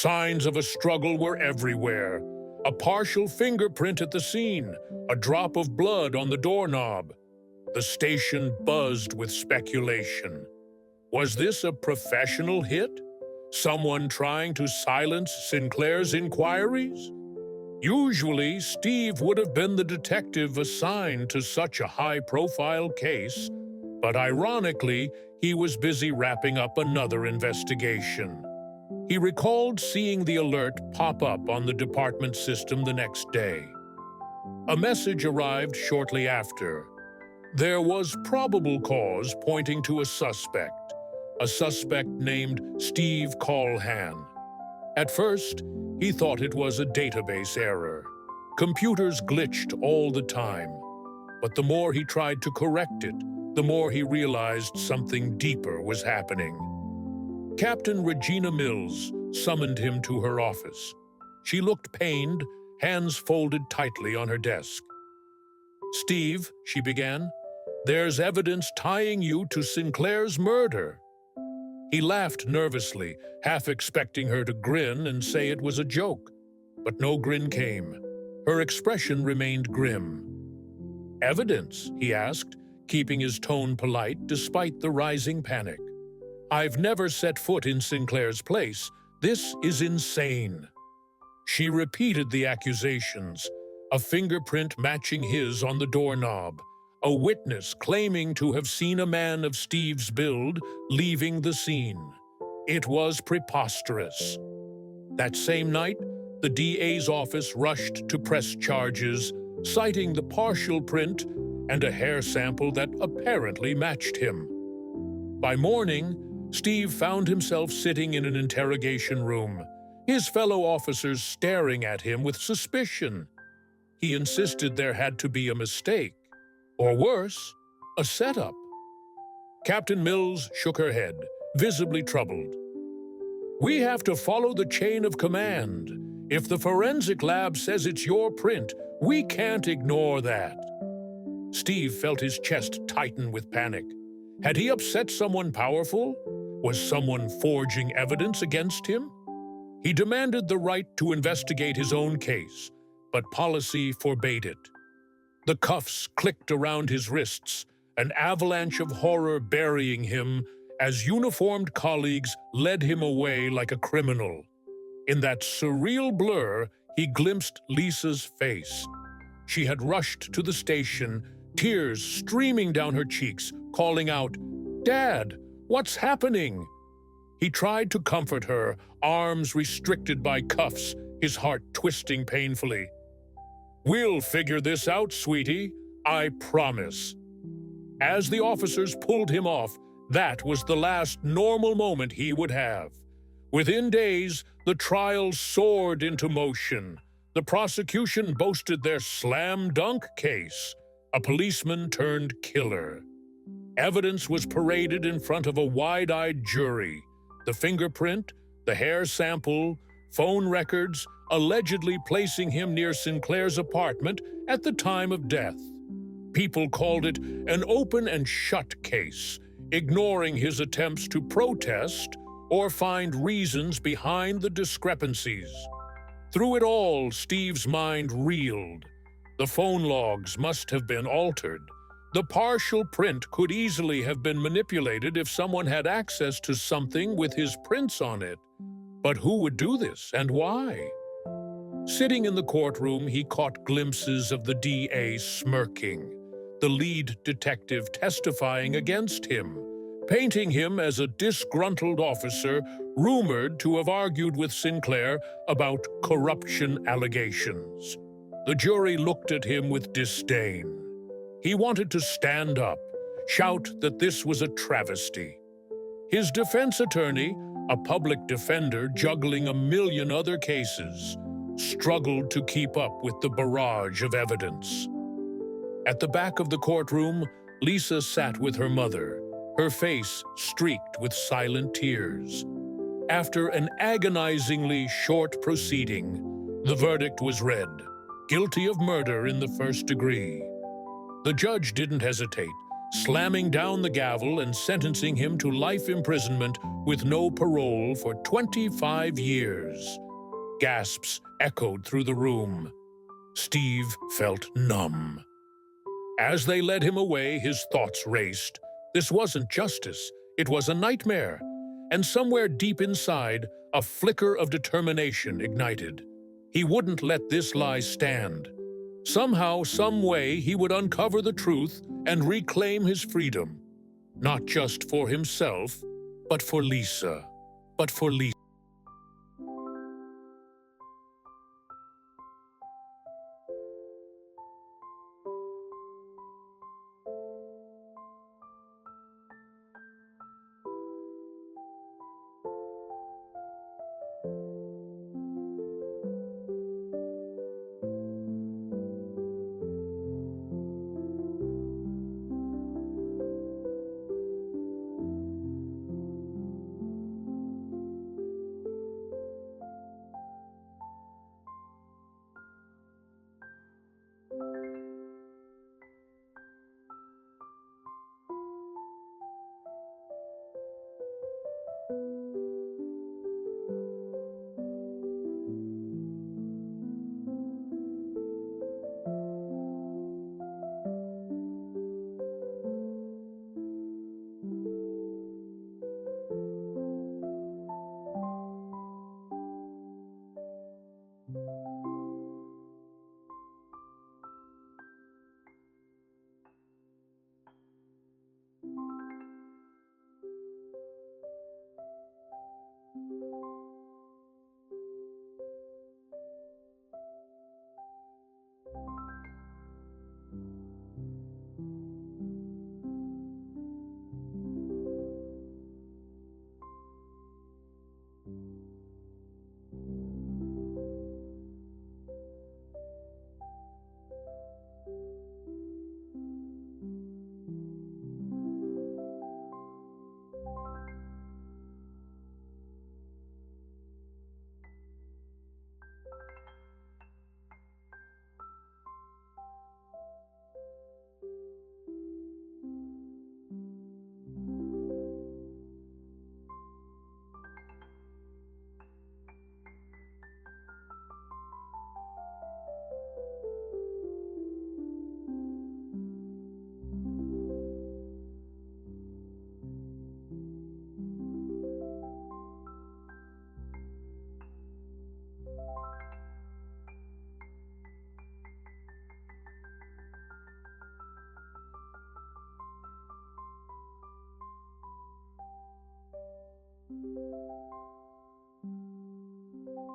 Signs of a struggle were everywhere. A partial fingerprint at the scene, a drop of blood on the doorknob. The station buzzed with speculation. Was this a professional hit? Someone trying to silence Sinclair's inquiries? Usually, Steve would have been the detective assigned to such a high-profile case, but ironically, he was busy wrapping up another investigation. He recalled seeing the alert pop up on the department system the next day. A message arrived shortly after. There was probable cause pointing to a suspect named Steve Callahan. At first, he thought it was a database error. Computers glitched all the time. But the more he tried to correct it, the more he realized something deeper was happening. Captain Regina Mills summoned him to her office. She looked pained, hands folded tightly on her desk. "Steve," she began, "there's evidence tying you to Sinclair's murder." He laughed nervously, half expecting her to grin and say it was a joke. But no grin came. Her expression remained grim. "Evidence?" he asked, keeping his tone polite despite the rising panic. "I've never set foot in Sinclair's place. This is insane." She repeated the accusations, a fingerprint matching his on the doorknob, a witness claiming to have seen a man of Steve's build leaving the scene. It was preposterous. That same night, the DA's office rushed to press charges, citing the partial print and a hair sample that apparently matched him. By morning, Steve found himself sitting in an interrogation room, his fellow officers staring at him with suspicion. He insisted there had to be a mistake, or worse, a setup. Captain Mills shook her head, visibly troubled. "We have to follow the chain of command. If the forensic lab says it's your print, we can't ignore that." Steve felt his chest tighten with panic. Had he upset someone powerful? Was someone forging evidence against him? He demanded the right to investigate his own case, but policy forbade it. The cuffs clicked around his wrists, an avalanche of horror burying him as uniformed colleagues led him away like a criminal. In that surreal blur, he glimpsed Lisa's face. She had rushed to the station, tears streaming down her cheeks, calling out, "Dad, what's happening?" He tried to comfort her, arms restricted by cuffs, his heart twisting painfully. "We'll figure this out, sweetie, I promise." As the officers pulled him off, that was the last normal moment he would have. Within days, the trial soared into motion. The prosecution boasted their slam-dunk case, a policeman turned killer. Evidence was paraded in front of a wide-eyed jury. The fingerprint, the hair sample, phone records, allegedly placing him near Sinclair's apartment at the time of death. People called it an open and shut case, ignoring his attempts to protest or find reasons behind the discrepancies. Through it all, Steve's mind reeled. The phone logs must have been altered. The partial print could easily have been manipulated if someone had access to something with his prints on it. But who would do this, and why? Sitting in the courtroom, he caught glimpses of the DA smirking, the lead detective testifying against him, painting him as a disgruntled officer rumored to have argued with Sinclair about corruption allegations. The jury looked at him with disdain. He wanted to stand up, shout that this was a travesty. His defense attorney, a public defender juggling a million other cases, struggled to keep up with the barrage of evidence. At the back of the courtroom, Lisa sat with her mother, her face streaked with silent tears. After an agonizingly short proceeding, the verdict was read, guilty of murder in the first degree. The judge didn't hesitate, slamming down the gavel and sentencing him to life imprisonment with no parole for 25 years. Gasps echoed through the room. Steve felt numb. As they led him away, his thoughts raced. This wasn't justice, it was a nightmare. And somewhere deep inside, a flicker of determination ignited. He wouldn't let this lie stand. Somehow, some way, he would uncover the truth and reclaim his freedom. Not just for himself, but for Lisa.